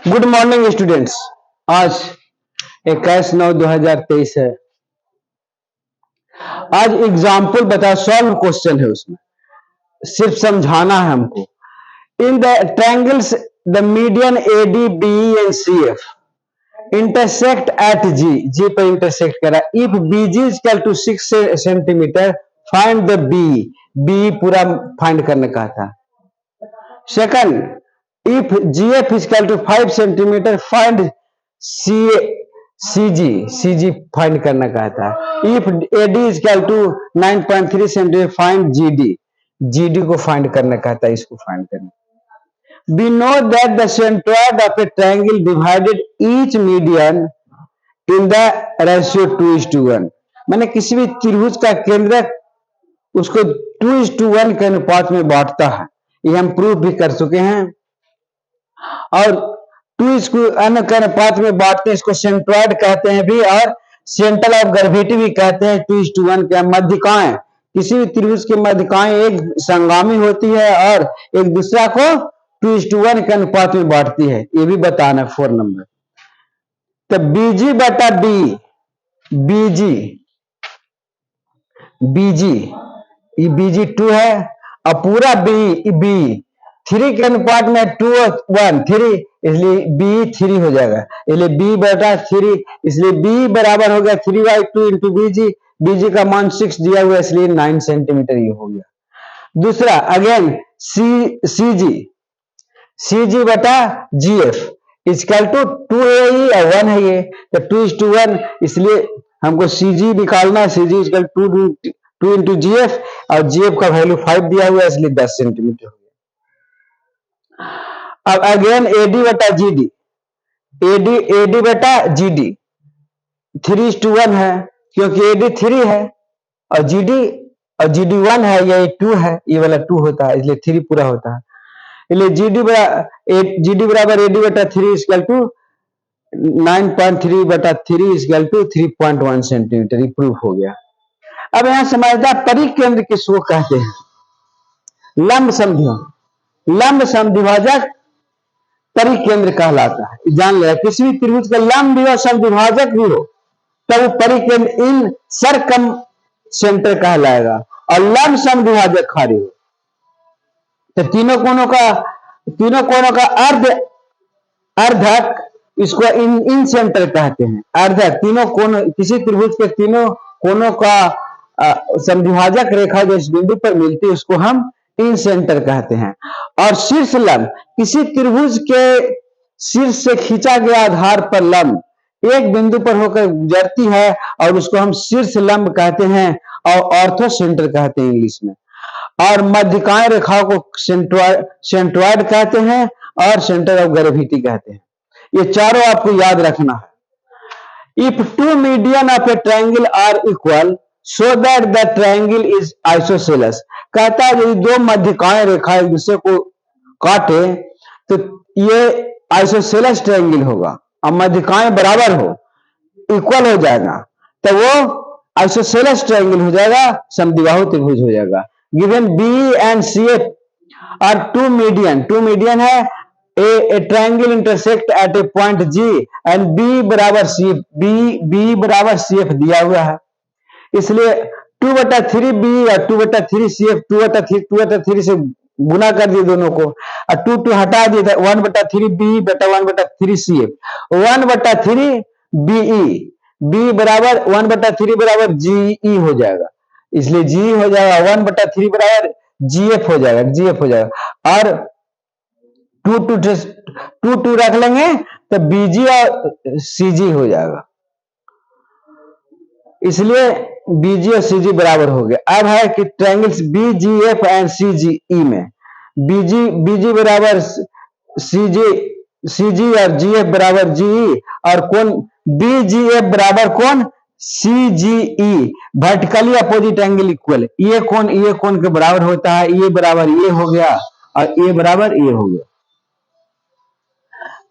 Good morning students. आज 21/9/2023 है। आज एग्जाम्पल बता, सॉल्व क्वेश्चन है, उसमें सिर्फ समझाना है हमको। In the triangles the median AD BE and CF intersect at G पर इंटरसेक्ट करा। If BG is equal to 6 centimetre find the BE पूरा फाइंड करने का था। Second, if GF is equal to 5 centimetre find CG find करना कहा था। if AD is equal to 9.3 centimetre find GD को फाइंड करना कहा था, इसको फाइंड करना। we know that the centroid of a triangle divided each median in the ratio 2:1। मैंने किसी भी त्रिभुज का केंद्रक उसको 2:1 के अनुपात में बांटता है, ये हम प्रूफ भी कर चुके हैं। और 2:1 के अनुपात में बांटते हैं, इसको सेंट्रॉइड कहते हैं भी, और सेंटर ऑफ ग्रेविटी भी कहते हैं। 2:1 के मध्यकाएं, किसी भी त्रिभुज की मध्यकाएं एक संगामी होती है और एक दूसरा को 2:1 के अनुपात में बांटती है, ये भी बताना 4 नंबर। तो BG बटा BG 2 है और पूरा B 3 के अनुपात में 2:1 3, इसलिए B 3 हो जाएगा, इसलिए B बटा 3, इसलिए B बराबर हो गया 3/2 इंटू BG का मान 6 दिया हुआ, इसलिए 9 सेंटीमीटर ये हो गया। दूसरा अगेन CG बटा GF इक्वल टू 2AE और 1 है ये, तो 2:1, इसलिए हमको CG निकालना है। CG इक्वल 2 इंटू GF और GF का वैल्यू 5 दिया हुआ है, इसलिए 10 सेंटीमीटर हो गया। अब अगेन AD बटा GD 3:1 है, क्योंकि AD 3 है और GD 1 है, ये 2 है, ये वाला 2 होता है, इसलिए 3 पूरा होता है, इसलिए GD बराबर AD बटा 3 इक्वल टू 9.3 बटा 3 इक्वल टू 3.1 सेंटीमीटर, ये प्रूफ हो गया। अब यहां समझदार परिकेंद्र किसको कहते हैं? लंब समद्विभाजक परिकेंद्र कहलाता है, जान लेगा। किसी भी त्रिभुज का लंब भी हो समद्विभाजक भी हो तब वो परिकेंद्र इन सर्कम सेंटर कहलाएगा, और लंब समद्विभाजक खाली हो तो तीनों कोनों का अर्धक, इसको इन सेंटर कहते हैं। अर्धक तीनों कोनों, किसी त्रिभुज के तीनों कोनों का समद्विभाजक रेखा जो इस बिंदु पर मिलती है उसको हम इन सेंटर कहते हैं। और शीर्ष लंब, किसी त्रिभुज के शीर्ष से खींचा गया आधार पर लंब एक बिंदु पर होकर गुजरती है और उसको हम शीर्ष लंब कहते हैं और ऑर्थो सेंटर कहते हैं इंग्लिश में। और मध्यकाएं रेखाओं को सेंट्रॉइड कहते हैं और सेंटर ऑफ ग्रेविटी कहते हैं। ये चारों आपको याद रखना है। If 2 median of a triangle are equal so that the triangle is isosceles, कहता है यदि 2 मध्यकाएं रेखा एक दूसरे को काटे तो ये आइसोसेलेस ट्रायंगल होगा, और मध्यकाएं बराबर हो, इक्वल हो जाएगा, तो वो आइसोसेलेस ट्रायंगल हो जाएगा, समद्विबाहु त्रिभुज हो जाएगा। Given BE and CF are 2 median है, a triangle intersect at a point G and B बराबर CF दिया हुआ है, इसलिए 2/3 BE और 2/3 CF 2/3 से गुना कर दिए दोनों को, और 2 हटा दिए, 1/3 BE बटा 1/3 CF, 1/3 BE बराबर 1/3 बराबर GE हो जाएगा, इसलिए GE हो जाएगा, 1/3 बराबर GF हो जाएगा, और 2 रख लेंगे तो BG और CG हो जाएगा, इसलिए BG और CG बराबर हो गया। अब है कि ट्रायंगल्स BGF एंड CGE में BG बराबर CG और GF बराबर GE, और कौन BGF बराबर कौन CGE, vertically opposite angle equal, ये कौन के बराबर होता है, ये बराबर ये हो गया और ये बराबर ये हो गया।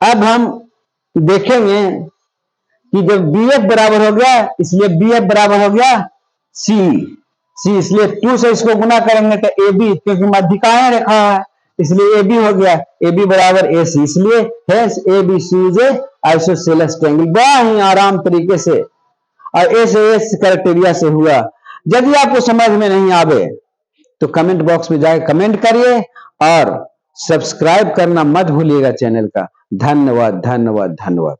अब हम देखेंगे कि जब BF बराबर हो गया, इसलिए BF बराबर हो गया CE, सी, इसलिए 2 से इसको गुना करेंगे तो ए बी, क्योंकि मध्यिकाएं रेखा है इसलिए ए बी हो गया, ए बी बराबर ए सी, इसलिए hence A B C is a isosceles triangle. बड़ा ही आराम तरीके से और एस क्राइटेरिया से हुआ। यदि आपको समझ में नहीं आवे तो कमेंट बॉक्स में जाकर कमेंट करिए और सब्सक्राइब करना मत भूलिएगा चैनल का। धन्यवाद धन्यवाद धन्यवाद।